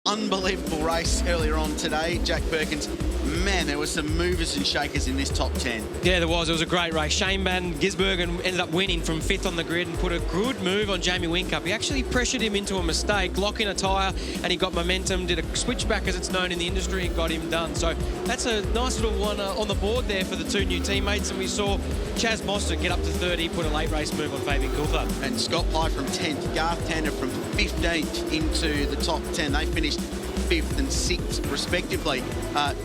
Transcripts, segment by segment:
unbelievable race earlier on today. Jack Perkins, man, there were some movers and shakers in this top 10. Yeah, there was. It was a great race. Shane Van Gisbergen ended up winning from 5th on the grid and put a good move on Jamie Whincup. He actually pressured him into a mistake, locking a tyre, and he got momentum, did a switchback as it's known in the industry, and got him done. So that's a nice little one on the board there for the two new teammates. And we saw Chaz Mostert get up to 3rd. He put a late race move on Fabian Coulthard. And Scott Pye from 10th, Garth Tander from 15th into the top 10. They finished 5th and 6th respectively.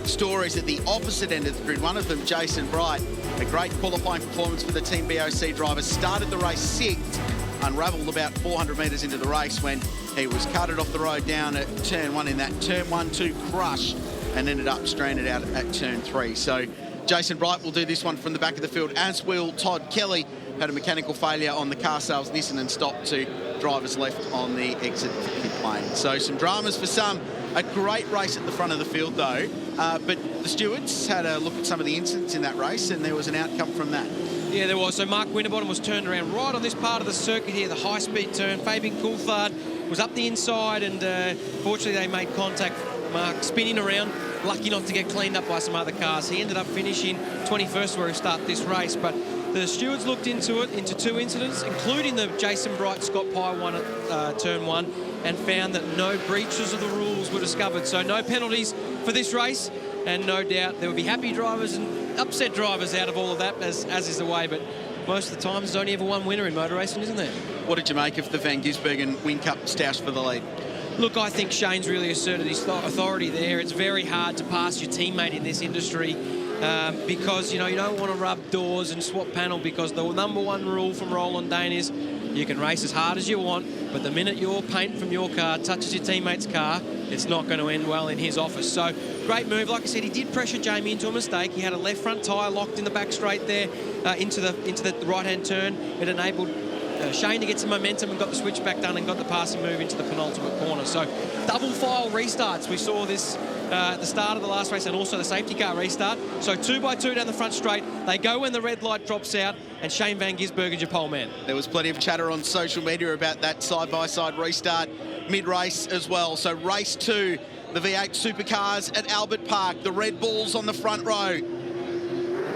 Stories at the opposite end of the grid. One of them, Jason Bright, a great qualifying performance for the Team BOC driver. Started the race 6th, unravelled about 400 metres into the race when he was carted off the road down at turn 1 in that turn 1-2 crush and ended up stranded out at turn 3. So Jason Bright will do this one from the back of the field, as will Todd Kelly. Had a mechanical failure on the car sales Nissan and stopped to drivers left on the exit pit lane. So some dramas for some. A great race at the front of the field though, but the stewards had a look at some of the incidents in that race and there was an outcome from that. Yeah, there was. So Mark Winterbottom was turned around right on this part of the circuit here, the high-speed turn. Fabian Coulthard was up the inside and fortunately they made contact. Mark spinning around, lucky not to get cleaned up by some other cars. He ended up finishing 21st where he started this race, but the stewards looked into it, into 2 incidents, including the Jason Bright Scott Pye one at turn 1, and found that no breaches of the rules were discovered. So no penalties for this race, and no doubt there will be happy drivers and upset drivers out of all of that, as is the way. But most of the time, there's only ever one winner in motor racing, isn't there? What did you make of the Van Gisbergen Whincup stoush for the lead? Look, I think Shane's really asserted his authority there. It's very hard to pass your teammate in this industry because, you know, you don't want to rub doors and swap panel, because the #1 rule from Roland Dane is you can race as hard as you want, but the minute your paint from your car touches your teammate's car, it's not going to end well in his office. So, great move. Like I said, he did pressure Jamie into a mistake. He had a left front tyre locked in the back straight there into the right-hand turn. It enabled Shane to get some momentum and got the switchback done and got the passing move into the penultimate corner. So, double file restarts. We saw this at the start of the last race and also the safety car restart. So 2x2 down the front straight. They go when the red light drops out, and Shane Van Gisbergen's your pole man. There was plenty of chatter on social media about that side-by-side restart mid-race as well. So race 2, the V8 Supercars at Albert Park. The Red Bulls on the front row.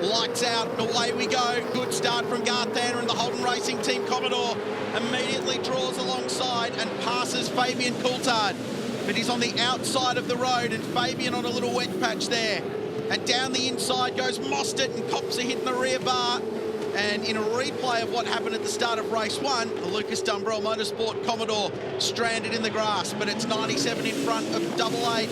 Lights out, and away we go. Good start from Garth Tander and the Holden Racing Team Commodore. Immediately draws alongside and passes Fabian Coulthard. But he's on the outside of the road, and Fabian on a little wet patch there. And down the inside goes Mostert, and cops a hit in the rear bar. And in a replay of what happened at the start of race 1, the Lucas Dumbrell Motorsport Commodore stranded in the grass, but it's 97 in front of 88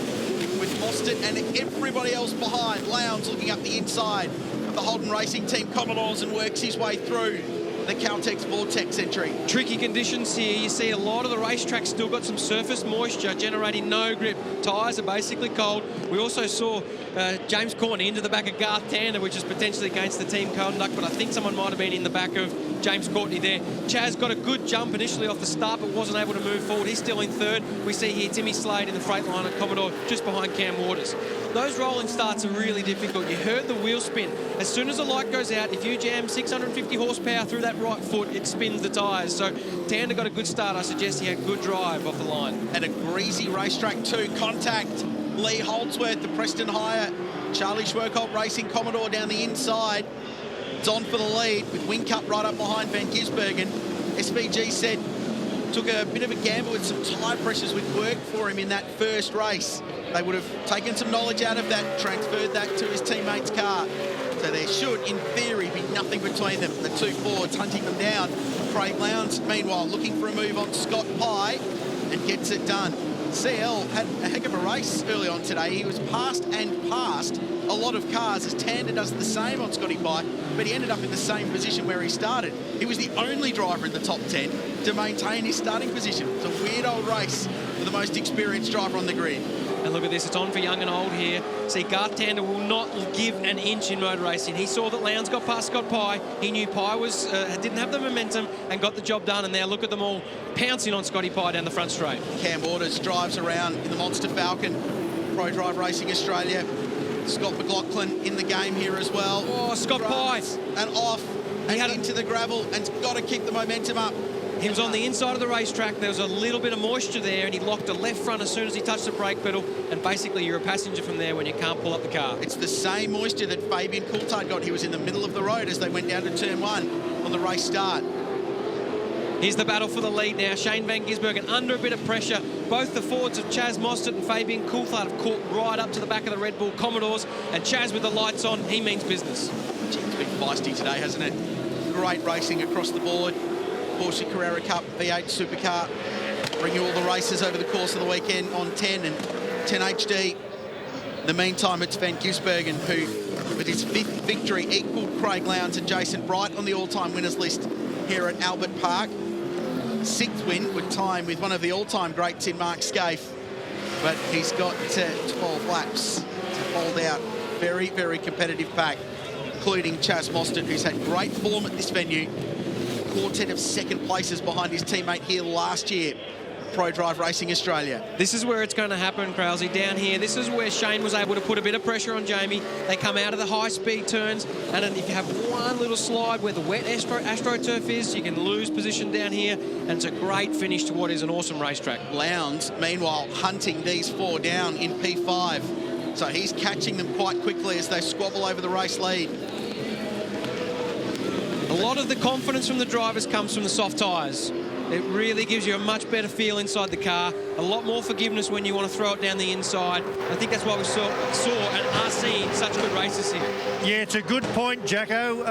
with Mostert and everybody else behind. Lowndes looking up the inside of the Holden Racing Team Commodores and works his way through the Caltex Vortex entry. Tricky conditions here. You see a lot of the racetrack still got some surface moisture, generating no grip. Tyres are basically cold. We also saw James Courtney into the back of Garth Tander, which is potentially against the team conduct, but I think someone might have been in the back of James Courtney there. Chaz got a good jump initially off the start, but wasn't able to move forward. He's still in 3rd. We see here Timmy Slade in the Freightliner Commodore just behind Cam Waters. Those rolling starts are really difficult. You heard the wheel spin. As soon as the light goes out, if you jam 650 horsepower through that right foot, it spins the tyres. So Tander got a good start. I suggest he had good drive off the line. And a greasy racetrack too. Contact. Lee Holdsworth, the Preston Hire, Charlie Schwerkolt Racing Commodore down the inside. It's on for the lead with Whincup right up behind Van Gisbergen. SVG said took a bit of a gamble with some tyre pressures which worked for him in that first race. They would have taken some knowledge out of that, transferred that to his teammate's car. So there should, in theory, be nothing between them. The two Fords hunting them down. Craig Lowndes, meanwhile, looking for a move on Scott Pye and gets it done. CL had a heck of a race early on today. He was passed a lot of cars as Tander does the same on Scotty Pye, but he ended up in the same position where he started. He was the only driver in the top 10 to maintain his starting position. It's a weird old race for the most experienced driver on the grid. And look at this, it's on for young and old here. See, Garth Tander will not give an inch in motor racing. He saw that Lowndes got past Scott Pye. He knew Pye didn't have the momentum and got the job done. And now look at them all pouncing on Scotty Pye down the front straight. Cam Waters drives around in the Monster Falcon. Pro Drive Racing Australia. Scott McLaughlin in the game here as well. Oh, Scott Pye. And off and into the gravel, and got to keep the momentum up. He was on the inside of the racetrack. There was a little bit of moisture there, and he locked the left front as soon as he touched the brake pedal. And basically, you're a passenger from there when you can't pull up the car. It's the same moisture that Fabian Coulthard got. He was in the middle of the road as they went down to turn 1 on the race start. Here's the battle for the lead now. Shane Van Gisbergen under a bit of pressure. Both the Fords of Chaz Mostert and Fabian Coulthard have caught right up to the back of the Red Bull Commodores. And Chaz with the lights on, he means business. Gee, it's been feisty today, hasn't it? Great racing across the board. Porsche Carrera Cup, V8 Supercar. Bring you all the races over the course of the weekend on 10 and 10 HD. In the meantime, it's Van Gisbergen who, with his 5th victory, equalled Craig Lowndes and Jason Bright on the all-time winners list here at Albert Park. 6th win with time with one of the all-time greats in Mark Scaife. But he's got 12 laps to hold out. Very, very competitive pack, including Chaz Mostert, who's had great form at this venue. Quartet of second places behind his teammate here last year, Pro Drive Racing Australia. This is where it's going to happen, Krause. Down here, this is where Shane was able to put a bit of pressure on Jamie. They come out of the high-speed turns, and then if you have one little slide where the wet AstroTurf is, you can lose position down here, and it's a great finish to what is an awesome racetrack. Lowndes, meanwhile, hunting these 4 down in P5. So he's catching them quite quickly as they squabble over the race lead. A lot of the confidence from the drivers comes from the soft tyres. It really gives you a much better feel inside the car, a lot more forgiveness when you want to throw it down the inside. I think that's why we saw and are seeing such good races here. Yeah, it's a good point, Jacko.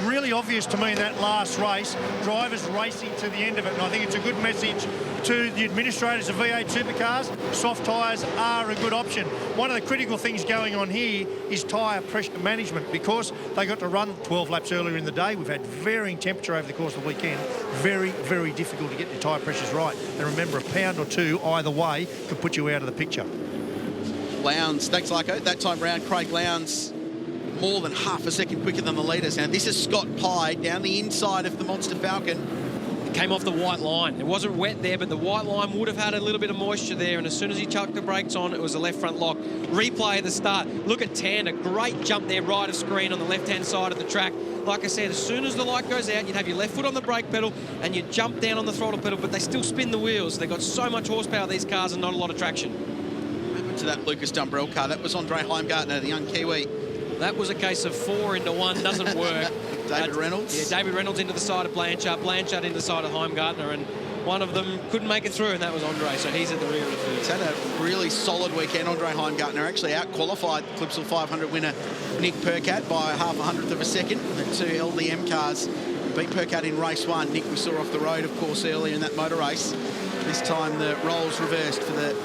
Really obvious to me in that last race, drivers racing to the end of it, and I think it's a good message to the administrators of V8 Supercars. Soft tyres are a good option. One of the critical things going on here is tyre pressure management, because they got to run 12 laps earlier in the day. We've had varying temperature over the course of the weekend. Very, very difficult to get the tyre pressures right. And remember, a pound or two either way could put you out of the picture. Lowndes, thanks, Lyco. That time round, Craig Lowndes more than half a second quicker than the leaders. Now, this is Scott Pye down the inside of the Monster Falcon. It came off the white line. It wasn't wet there, but the white line would have had a little bit of moisture there, and as soon as he chucked the brakes on, it was a left front lock. Replay at the start. Look at Tan, a great jump there, right of screen on the left-hand side of the track. Like I said, as soon as the light goes out, you'd have your left foot on the brake pedal and you jump down on the throttle pedal, but they still spin the wheels. They've got so much horsepower, these cars, and not a lot of traction. What happened to that Lucas Dumbrell car? That was Andre Heimgartner, the young Kiwi. That was a case of 4 into 1, doesn't work. David Reynolds? Yeah, David Reynolds into the side of Blanchard, Blanchard into the side of Heimgartner, and one of them couldn't make it through, and that was Andre, so he's at the rear of the field. He's had a really solid weekend. Andre Heimgartner actually out-qualified the Clipsal 500 winner Nick Percat by 0.5 of a second. The 2 LDM cars beat Percat in race 1. Nick we saw off the road, of course, earlier in that motor race. This time the roles reversed for the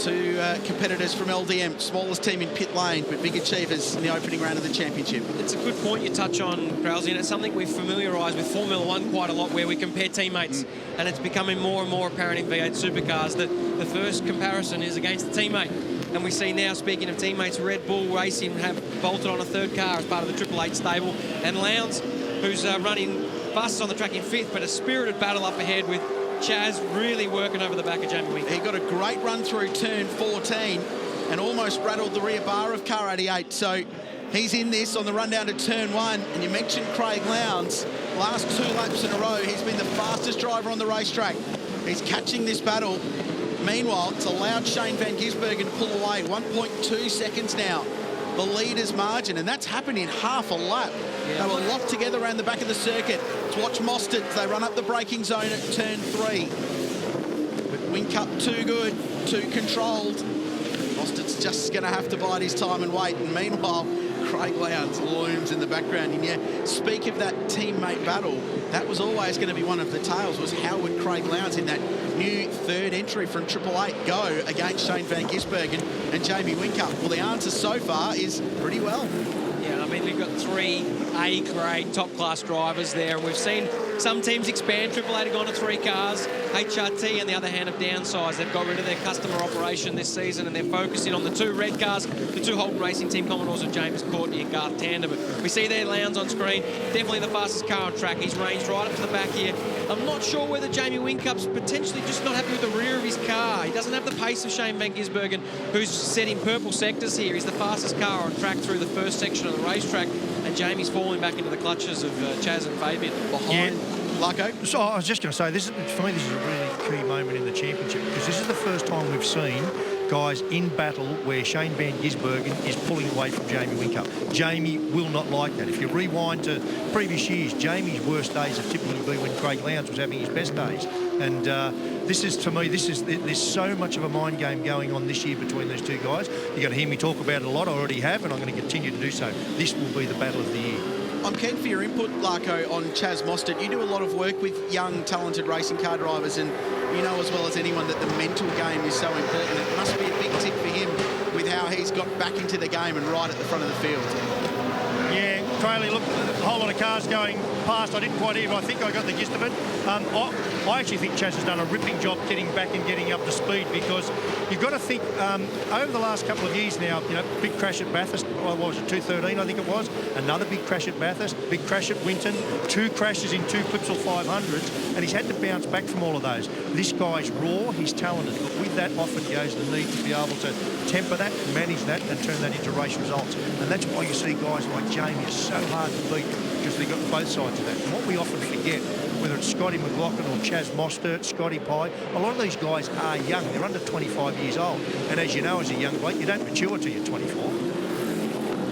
2 competitors from LDM, smallest team in pit lane, but big achievers in the opening round of the championship. It's a good point you touch on, Krause, and it's something we've familiarised with Formula 1 quite a lot, where we compare teammates, and it's becoming more and more apparent in V8 Supercars that the first comparison is against the teammate. And we see now, speaking of teammates, Red Bull Racing have bolted on a 3rd car as part of the Triple Eight stable, and Lowndes, who's running fastest on the track in 5th, but a spirited battle up ahead with Chaz really working over the back of Jamie Wink. He got a great run through turn 14 and almost rattled the rear bar of car 88. So he's in this on the run down to turn 1. And you mentioned Craig Lowndes. Last 2 laps in a row, he's been the fastest driver on the racetrack. He's catching this battle. Meanwhile, it's allowed Shane Van Gisbergen to pull away. 1.2 seconds now, the leader's margin, and that's happened in half a lap. Yeah. They were locked together around the back of the circuit. To watch Mostert as they run up the braking zone at turn 3. But Whincup too good, too controlled. Mostert's just going to have to bide his time and wait. And meanwhile, Craig Lowndes looms in the background. And yeah, speak of that teammate battle, that was always going to be one of the tales, was how would Craig Lowndes in that new 3rd entry from Triple Eight go against Shane Van Gisbergen and Jamie Whincup? Well, the answer so far is pretty well. Yeah, I mean, we've got 3 A-grade top-class drivers there, and we've seen some teams expand. Triple Eight have gone to 3 cars. HRT, on the other hand, have downsized. They've got rid of their customer operation this season, and they're focusing on the 2 red cars, the 2 Holden Racing Team Commodores of James Courtney and Garth Tander. But we see their Lowndes on screen. Definitely the fastest car on track. He's ranged right up to the back here. I'm not sure whether Jamie Whincup's potentially just not happy with the rear of his car. He doesn't have the pace of Shane Van Gisbergen, who's set in purple sectors here. He's the fastest car on track through the first section of the racetrack, and Jamie's falling back into the clutches of Chaz and Fabian. Behind Larko? So I was just going to say, for me, this is a really key moment in the championship, because this is the first time we've seen guys in battle where Shane Van Gisbergen is pulling away from Jamie Whincup. Jamie will not like that. If you rewind to previous years, Jamie's worst days have typically been when Craig Lowndes was having his best days. And to me, there's so much of a mind game going on this year between these two guys. You're going to hear me talk about it a lot. I already have, and I'm going to continue to do so. This will be the battle of the year. I'm keen for your input, Larko, on Chaz Mostert. You do a lot of work with young, talented racing car drivers, and you know as well as anyone that the mental game is so important. It must be a big tip for him with how he's got back into the game and right at the front of the field. Yeah, Crayley, look, a whole lot of cars going past. I didn't quite hear, but I think I got the gist of it. I actually think Chaz has done a ripping job getting back and getting up to speed, because you've got to think, over the last couple of years now, you know, big crash at Bathurst, what was it, 213, I think it was, another big crash at Bathurst, big crash at Winton, 2 crashes in 2 Clipsal 500s, and he's had to bounce back from all of those. This guy's raw, he's talented, but with that often goes the need to be able to temper that, manage that, and turn that into race results. And that's why you see guys like Jamie are so hard to beat, because they've got both sides of that. And what we often forget, whether it's Scotty McLaughlin or Chaz Mostert, Scotty Pye, a lot of these guys are young. They're under 25 years old. And as you know, as a young bloke, you don't mature till you're 24.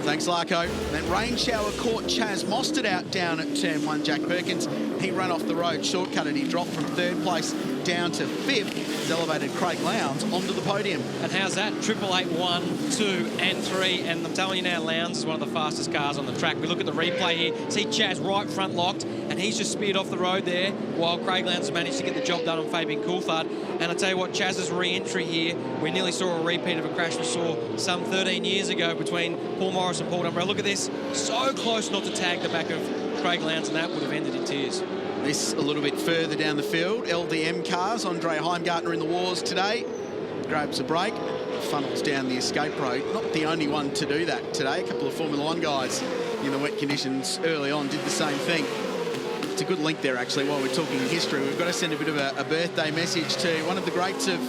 Thanks, Larko. That rain shower caught Chaz Mostert out down at turn 1. Jack Perkins, he ran off the road, shortcutted. He dropped from 3rd place down to 5th. He's elevated Craig Lowndes onto the podium. And how's that? 888, 1, 2 and 3. And I'm telling you now, Lowndes is one of the fastest cars on the track. We look at the replay here. See Chaz right front locked, and he's just speared off the road there, while Craig Lowndes managed to get the job done on Fabian Coulthard. And I tell you what, Chaz's re-entry here, we nearly saw a repeat of a crash we saw some 13 years ago between Paul Morris and Paul Dunbar. Look at this. So close not to tag the back of Craig Lowndes, and that would have ended in tears. This a little bit further down the field. LDM cars, Andre Heimgartner in the wars today. Grabs a break, funnels down the escape road. Not the only one to do that today. A couple of Formula 1 guys in the wet conditions early on did the same thing. It's a good link there, actually, while we're talking history. We've got to send a bit of a birthday message to one of the greats of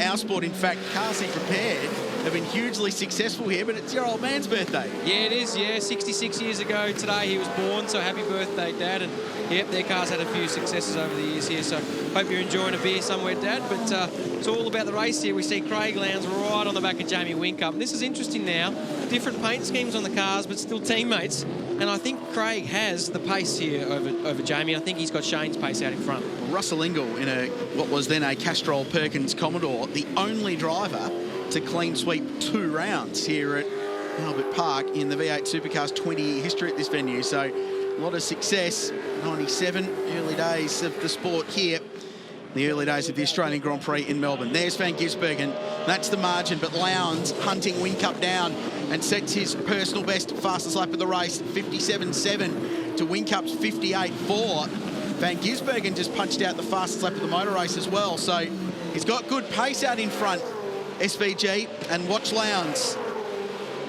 our sport. In fact, Cars He Prepared have been hugely successful here, but it's your old man's birthday. Yeah, it is, yeah. 66 years ago today he was born, so happy birthday, Dad. And, yep, their car's had a few successes over the years here, so hope you're enjoying a beer somewhere, Dad. But it's all about the race here. We see Craig Lowndes right on the back of Jamie Whincup. And this is interesting now. Different paint schemes on the cars, but still teammates. And I think Craig has the pace here over Jamie. I think he's got Shane's pace out in front. Russell Ingall in what was then a Castrol Perkins Commodore, the only driver to clean sweep 2 rounds here at Albert Park in the V8 Supercars 20-year history at this venue. So a lot of success. 97, early days of the sport here. The early days of the Australian Grand Prix in Melbourne. There's Van Gisbergen. That's the margin, but Lowndes hunting Whincup down and sets his personal best fastest lap of the race, 57.7 to Whincup's 58.4. Van Gisbergen just punched out the fastest lap of the motor race as well. So he's got good pace out in front, SVG, and watch Lowndes.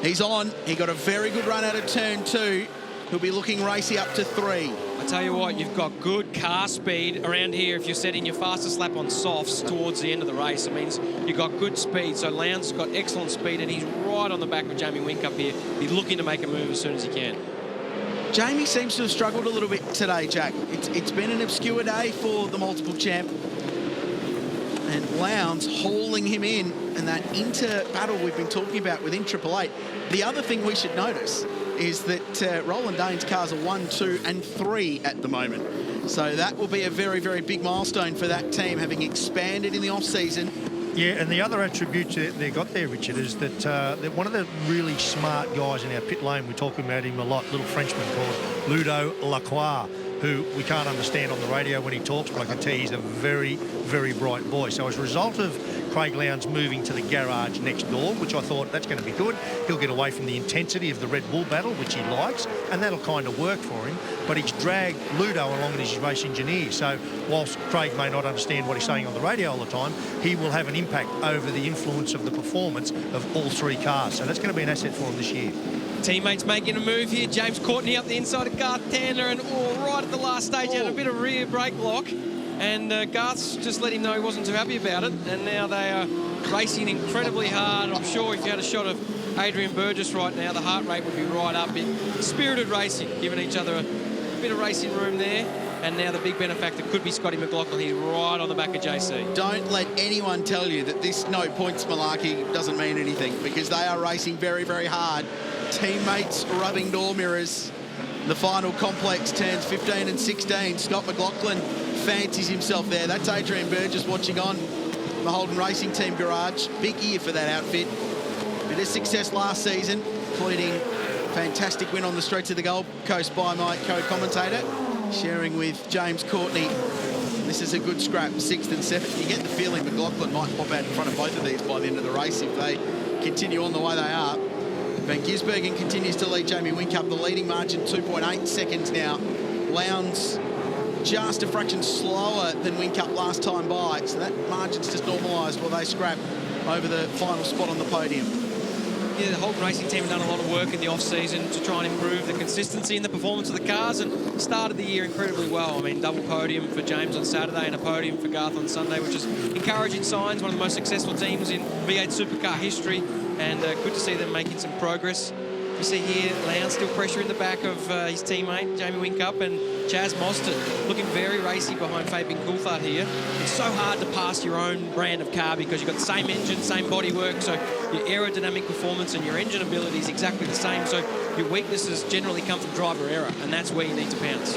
He's on. He got a very good run out of turn 2. He'll be looking racy up to 3. I tell you what, you've got good car speed around here. If you're setting your fastest lap on softs towards the end of the race, it means you've got good speed. So Lowndes has got excellent speed, and he's right on the back of Jamie Whincup here. He's looking to make a move as soon as he can. Jamie seems to have struggled a little bit today, Jack. It's been an obscure day for the multiple champ. And Lowndes hauling him in, and that inter-battle we've been talking about within 888. The other thing we should notice is that Roland Dane's cars are 1, 2 and 3 at the moment. So that will be a very, very big milestone for that team, having expanded in the off-season. Yeah, and the other attribute they got there, Richard, is that one of the really smart guys in our pit lane, we're talking about him a lot, little Frenchman called Ludo Lacroix, who we can't understand on the radio when he talks, but I can tell you he's a very, very bright boy. So as a result of Craig Lowndes moving to the garage next door, which I thought that's going to be good, he'll get away from the intensity of the Red Bull battle, which he likes, and that'll kind of work for him. But he's dragged Ludo along as his race engineer. So whilst Craig may not understand what he's saying on the radio all the time, he will have an impact over the influence of the performance of all 3 cars. So that's going to be an asset for him this year. Teammates making a move here. James Courtney up the inside of Garth Tander, and right at the last stage had a bit of rear brake lock, and Garth's just let him know he wasn't too happy about it, and now they are racing incredibly hard. I'm sure if you had a shot of Adrian Burgess right now, the heart rate would be right up. Spirited racing, giving each other a bit of racing room there. And now the big benefactor could be Scotty McLaughlin. He's right on the back of JC. Don't let anyone tell you that this no points malarkey doesn't mean anything, because they are racing very, very hard. Teammates rubbing door mirrors. The final complex turns 15 and 16. Scott McLaughlin fancies himself there. That's Adrian Burgess watching on the Holden Racing Team garage. Big year for that outfit. Bit of success last season, including fantastic win on the streets of the Gold Coast by my co-commentator, sharing with James Courtney. This is a good scrap, 6th and 7th. You get the feeling McLaughlin might pop out in front of both of these by the end of the race if they continue on the way they are. Van Gisbergen continues to lead Jamie Whincup. The leading margin, 2.8 seconds now. Lowndes just a fraction slower than Whincup last time by, so that margin's just normalised while they scrap over the final spot on the podium. Yeah, the Holden Racing Team have done a lot of work in the off-season to try and improve the consistency and the performance of the cars, and started the year incredibly well. I mean, double podium for James on Saturday and a podium for Garth on Sunday, which is encouraging signs. One of the most successful teams in V8 Supercar history, and good to see them making some progress. You see here, Lowndes still pressure in the back of his teammate, Jamie Whincup, and Chaz Mostert looking very racy behind Fabian Coulthard here. It's so hard to pass your own brand of car because you've got the same engine, same bodywork, so your aerodynamic performance and your engine ability is exactly the same, so your weaknesses generally come from driver error, and that's where you need to pounce.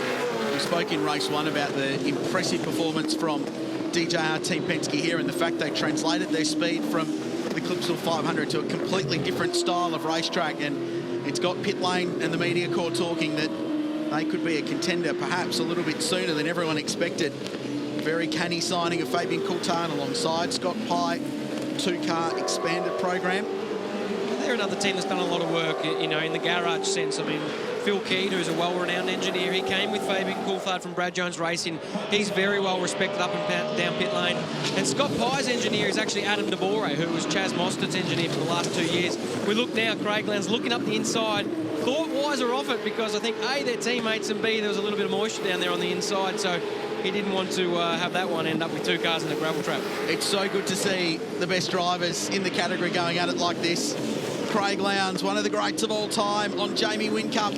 We spoke in race 1 about the impressive performance from DJR Team Penske here, and the fact they translated their speed from the Clipsal 500 to a completely different style of racetrack, and it's got pit lane and the media corps talking that they could be a contender perhaps a little bit sooner than everyone expected. Very canny signing of Fabian Coulthard alongside Scott Pye, 2-car expanded program. They're another team that's done a lot of work, you know, in the garage sense. I mean, Phil Keed, who's a well-renowned engineer, he came with Fabian Coulthard from Brad Jones Racing. He's very well respected up and down pit lane. And Scott Pye's engineer is actually Adam DeBore, who was Chaz Mostert's engineer for the last 2 years. We look now, Craig Lowndes looking up the inside, thought wiser off it because I think A, they're teammates, and B, there was a little bit of moisture down there on the inside, so he didn't want to have that one end up with 2 cars in a gravel trap. It's so good to see the best drivers in the category going at it like this. Craig Lowndes, one of the greats of all time, on Jamie Whincup.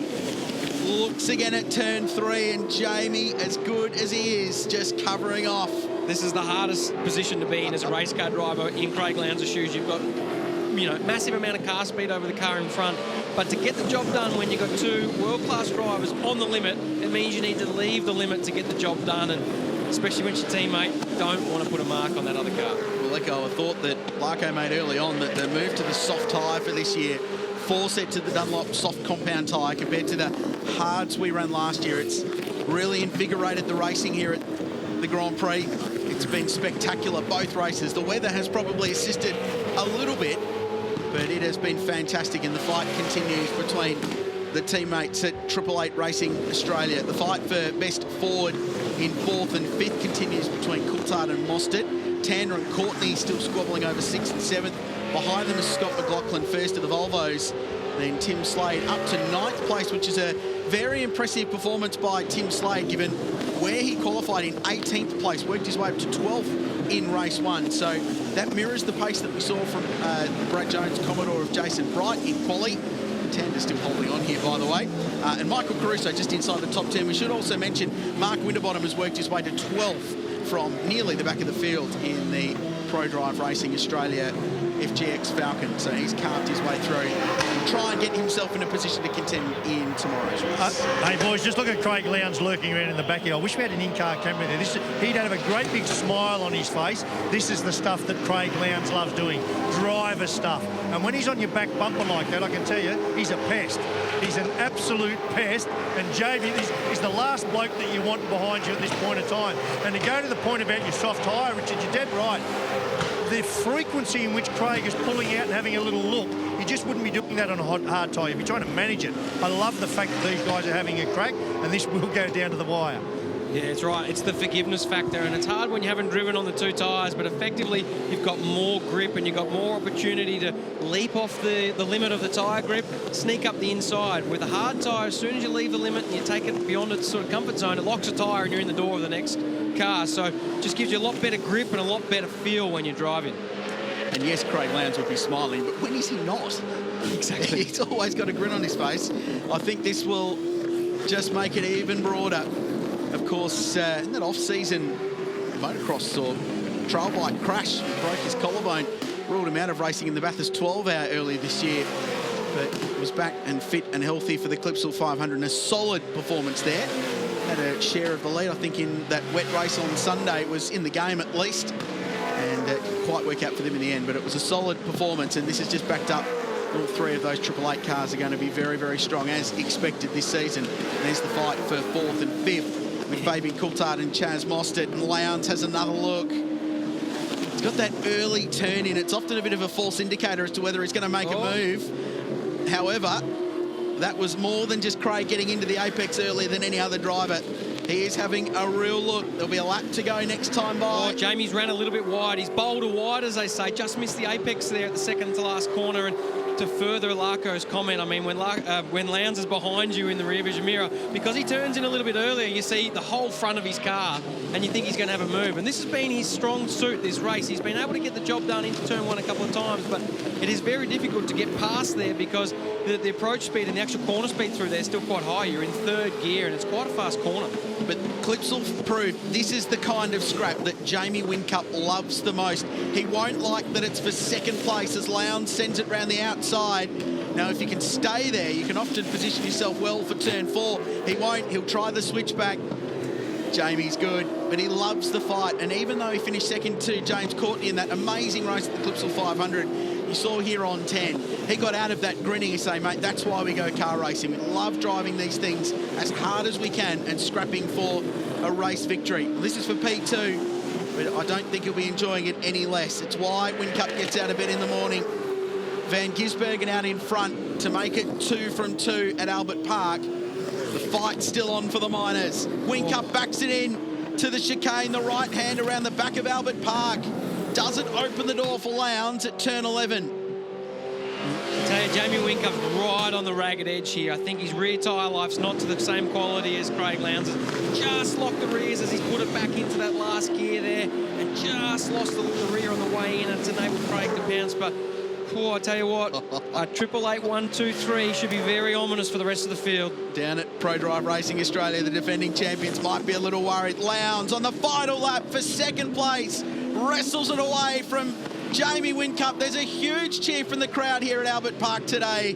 Looks again at turn 3, and Jamie, as good as he is, just covering off. This is the hardest position to be in as a race car driver in Craig Lowndes' shoes. You've got, you know, massive amount of car speed over the car in front, but to get the job done when you've got 2 world-class drivers on the limit, it means you need to leave the limit to get the job done, and especially when your teammate don't want to put a mark on that other car. Well, echo a thought that Larko made early on, that the move to the soft tyre for this year, 4 sets of the Dunlop soft compound tyre compared to the hards we ran last year. It's really invigorated the racing here at the Grand Prix. It's been spectacular, both races. The weather has probably assisted a little bit, but it has been fantastic, and the fight continues between the teammates at 888 Racing Australia. The fight for best forward in 4th and 5th continues between Coulthard and Mostert. Tanner and Courtney still squabbling over 6th and 7th. Behind them is Scott McLaughlin, first of the Volvos. Then Tim Slade up to 9th place, which is a very impressive performance by Tim Slade, given where he qualified in 18th place, worked his way up to 12th in race 1. So that mirrors the pace that we saw from Brad Jones, Commodore of Jason Bright in quali. Tanner's still holding on here, by the way. And Michael Caruso just inside the top 10. We should also mention Mark Winterbottom has worked his way to 12th from nearly the back of the field in the Pro Drive Racing Australia FGX Falcon. So he's carved his way through and try and get himself in a position to contend in tomorrow's race. Hey, boys, just look at Craig Lowndes lurking around in the back here. I wish we had an in-car camera there. He'd have a great big smile on his face. This is the stuff that Craig Lowndes loves doing, driver stuff. And when he's on your back bumper like that, I can tell you, he's a pest. He's an absolute pest. And Jamie is the last bloke that you want behind you at this point of time. And to go to the point about your soft tyre, Richard, you're dead right. The frequency in which Craig is pulling out and having a little look, you just wouldn't be doing that on a hard tyre. You'd be trying to manage it. I love the fact that these guys are having a crack, and this will go down to the wire. Yeah, it's right. It's the forgiveness factor, and it's hard when you haven't driven on the 2 tyres, but effectively you've got more grip and you've got more opportunity to leap off the limit of the tyre grip, sneak up the inside. With a hard tyre, as soon as you leave the limit and you take it beyond its sort of comfort zone, it locks a tyre and you're in the door of the next car. So it just gives you a lot better grip and a lot better feel when you're driving. And yes, Craig Lowndes will be smiling, but when is he not? Exactly. He's always got a grin on his face. I think this will just make it even broader Of course, in that off-season motocross or trail bike crash, he broke his collarbone, ruled him out of racing in the Bathurst 12 Hour earlier this year, but was back and fit and healthy for the Clipsal 500. And a solid performance there. Had a share of the lead, I think, in that wet race on Sunday. It was in the game at least, and it didn't quite work out for them in the end, but it was a solid performance, and this has just backed up. All three of those 888 cars are going to be very, very strong, as expected this season. And there's the fight for 4th and 5th with Fabian Coulthard and Chaz Mostert. And Lowndes has another look. He's got that early turn in. It's often a bit of a false indicator as to whether he's going to make a move. However, that was more than just Craig getting into the apex earlier than any other driver. He is having a real look. There'll be a lap to go next time by. Jamie's ran a little bit wide. He's bowled wide, as they say. Just missed the apex there at the second to last corner. And to further Larko's comment, I mean, when Lowndes is behind you in the rear vision mirror, because he turns in a little bit earlier, you see the whole front of his car, and you think he's going to have a move. And this has been his strong suit this race. He's been able to get the job done into turn 1 a couple of times, but it is very difficult to get past there because the approach speed and the actual corner speed through there is still quite high. You're in 3rd gear, and it's quite a fast corner. But Clipsal proved this is the kind of scrap that Jamie Whincup loves the most. He won't like that it's for 2nd place as Lowndes sends it round the outside. Now, if you can stay there, you can often position yourself well for turn 4. He won't. He'll try the switchback. Jamie's good, but he loves the fight. And even though he finished second to James Courtney in that amazing race at the Clipsal 500, you saw here on 10, he got out of that grinning and say, mate, that's why we go car racing. We love driving these things as hard as we can and scrapping for a race victory. This is for P2, but I don't think he'll be enjoying it any less. It's why Whincup gets out of bed in the morning. Van Gisbergen out in front to make it 2 from 2 at Albert Park. The fight's still on for the Miners. Whincup backs it in to the chicane, the right hand around the back of Albert Park. Doesn't open the door for Lowndes at turn 11. I tell you, Jamie Whincup's right on the ragged edge here. I think his rear tyre life's not to the same quality as Craig Lowndes. Just locked the rears as he's put it back into that last gear there, and just lost the rear on the way in, and it's enabled Craig to bounce. But I tell you what, a 888 1, 2, 3 should be very ominous for the rest of the field. Down at Pro Drive Racing Australia, the defending champions might be a little worried. Lowndes on the final lap for 2nd place, wrestles it away from Jamie Whincup. There's a huge cheer from the crowd here at Albert Park today.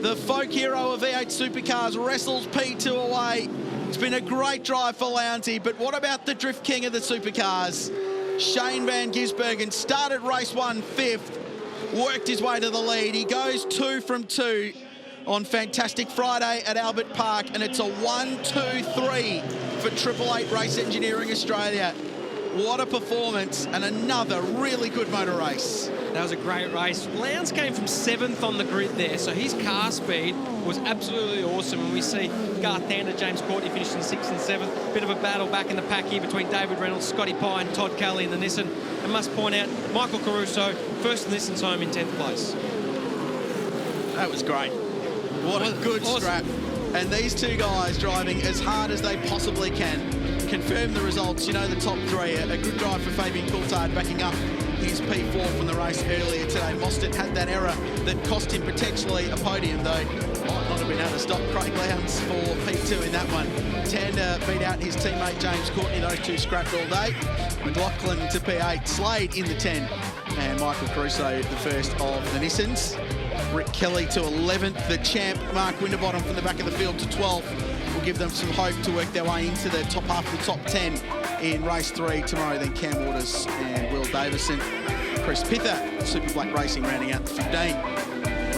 The folk hero of V8 Supercars wrestles P2 away. It's been a great drive for Lowndes, but what about the drift king of the Supercars? Shane Van Gisbergen started race 1 5th. Worked his way to the lead. He goes 2 from 2 on Fantastic Friday at Albert Park, and it's a 1, 2, 3 for 888 Race Engineering Australia. What a performance, and another really good motor race. That was a great race. Lowndes came from 7th on the grid there, so his car speed was absolutely awesome. And we see Garth Tander, James Courtney finishing 6th and 7th. Bit of a battle back in the pack here between David Reynolds, Scotty Pye and Todd Kelly in the Nissan. I must point out, Michael Caruso, first in Nissan's home in 10th place. That was great. What a good scrap. And these two guys driving as hard as they possibly can. Confirm the results. You know, the top 3. A good drive for Fabian Coulthard backing up his P4 from the race earlier today. Mostert had that error that cost him potentially a podium, though might not have been able to stop Craig Lowndes for P2 in that one. Tander beat out his teammate James Courtney. Those two scrapped all day. McLaughlin to P8, Slade in the 10, and Michael Caruso the first of the Nissans. Rick Kelly to 11th. The champ Mark Winterbottom from the back of the field to 12th. Will give them some hope to work their way into the top half of the top 10 in race 3 tomorrow. Then Cam Waters and Will Davison. Chris Pither, Super Black Racing, rounding out the 15.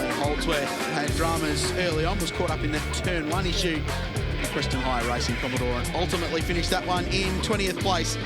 Lee Holdsworth had dramas early on, was caught up in that turn 1 issue. Preston High Racing Commodore, and ultimately finished that one in 20th place.